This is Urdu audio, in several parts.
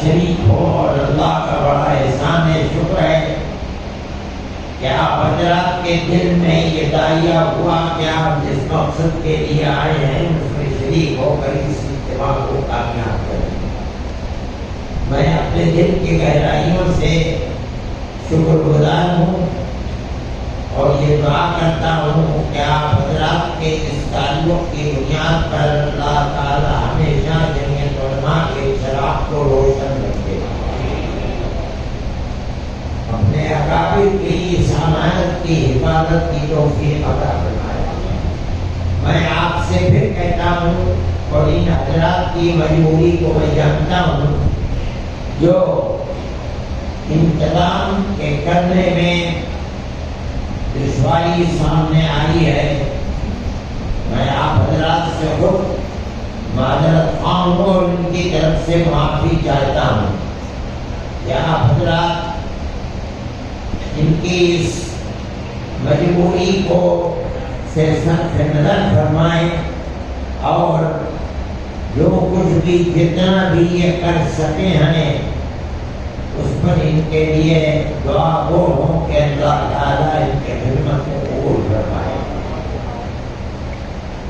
شریک ہو، اور اللہ کا بڑا احسان ہے، شکر ہے کہ آپ حضرات کے دل میں یہ داعیہ ہوا کہ آپ جس مقصد کے لیے آئے ہیں اس میں شریک ہو کر اس اجتماع کو کامیاب کریں۔ میں اپنے دل کی گہرائیوں سے شکر گزار ہوں اور یہ دعا کرتا ہوں کہ آپ حضرات کے اس تعلق کی بنیاد پر اللہ تعالی ہمیشہ جمعیت علماء کے چراغ کو روشن رکھے، اپنے اکابر کی سماعت کی حفاظت کی توفیق عطا فرمائے۔ میں آپ سے پھر کہتا ہوں اور ان حضرات کی مجبوری کو میں جانتا ہوں جو انتظام کے کرنے میں دشواری سامنے آئی ہے، میں آپ حضرات سے خود معذرت خواہ ہوں اور ان کی طرف سے معافی چاہتا ہوں کہ آپ حضرات ان کی اس مجبوری کو سے صرف نظر فرمائیں اور جو کچھ بھی جتنا بھی یہ کر سکے ہیں اس پر ان کے لیے دعا گو ہوں کہ اللہ تعالیٰ ان کے خدمت کو قبول فرمائے۔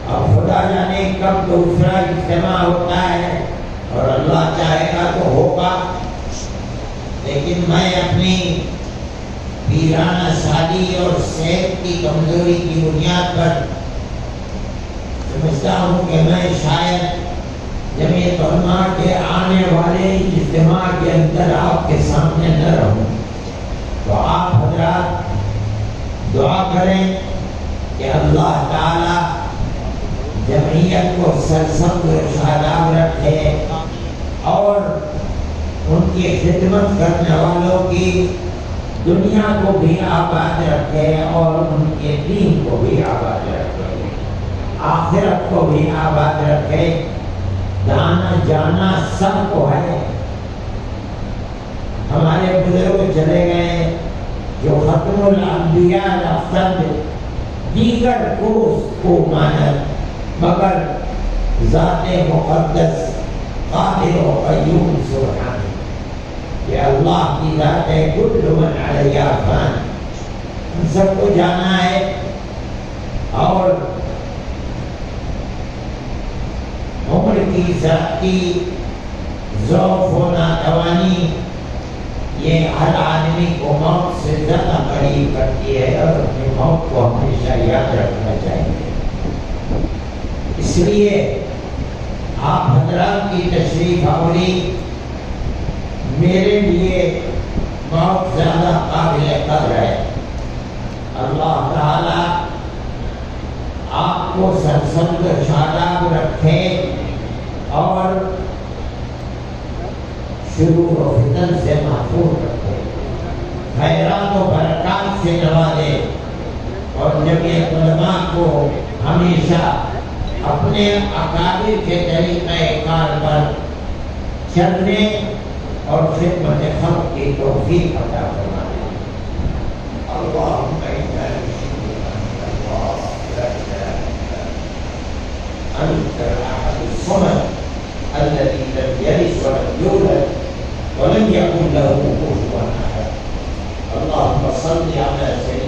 اب خدا جانے کب دوسرا اجتماع ہوتا ہے اور اللہ چاہے گا تو ہوگا، لیکن میں اپنی پیرانہ سالی اور صحت کی کمزوری کی بنیاد پر سمجھتا ہوں کہ میں شاید جمعیت علماء کے آنے والے اجتماع کے اندر آپ کے سامنے نہ رہوں، تو آپ حضرات دعا کریں کہ اللہ تعالی جمعیت کو سرسبز و شاداب رکھے اور ان کی خدمت کرنے والوں کی دنیا کو بھی آباد رکھے اور ان کے دین کو بھی آباد رکھے، آخرت کو بھی آباد رکھے۔ جانا جانا سب کو ہے، ہمارے بزرگ چلے گئے جو ختم الانبیاء لفظ دیگر کو مانت مگر ذات مقدس قادر و قیوم سبحان، یہ اللہ کی ذات ہے، کل من علیہا فان، ہم سب کو جانا ہے اور عمر کی سختی، ضعف و ناتوانی یہ ہر آدمی کو موت سے زیادہ قریب کرتی ہے اور اپنی موت کو ہمیشہ یاد رکھنا چاہیے۔ اس لیے آپ حضرات کی تشریف آوری میرے لیے بہت زیادہ قابل قدر ہے۔ اللہ تعالی آپ کو سرسبز و شاداب رکھے اور شرور و فتن سے محفوظ رکھے، خیرات و برکات سے نوازے اور جمعیت علماء کو ہمیشہ اپنے اکابر کے طریقہ کار پر چلنے اور خدمت خلق کی توفیق عطا فرمائے۔ اللہم أنت الأحد الصمد الذي لم يلد ولم يولد ولم يكن له كفوا أحد۔ اللهم صل على سيدنا